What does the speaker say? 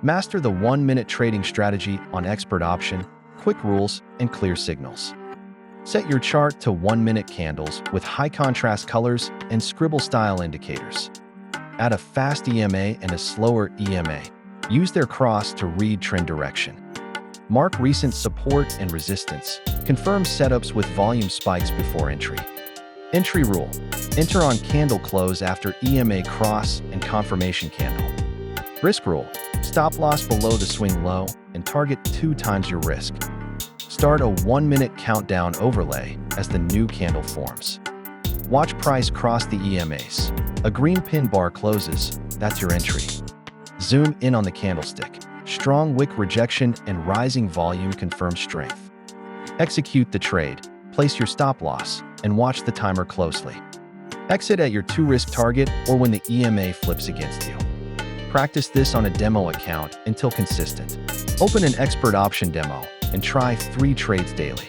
Master the 1-minute trading strategy on Expert Option, quick rules, and clear signals. Set your chart to 1-minute candles with high contrast colors and scribble-style indicators. Add a fast EMA and a slower EMA. Use their cross to read trend direction. Mark recent support and resistance. Confirm setups with volume spikes before entry. Entry rule: enter on candle close after EMA cross and confirmation candle. Risk rule: stop loss below the swing low and target 2 times your risk. Start a 1-minute countdown overlay as the new candle forms. Watch price cross the EMAs. A green pin bar closes, that's your entry. Zoom in on the candlestick. Strong wick rejection and rising volume confirm strength. Execute the trade, place your stop loss, and watch the timer closely. Exit at your 2-risk target or when the EMA flips against you. Practice this on a demo account until consistent. Open an Expert Option demo and try 3 trades daily.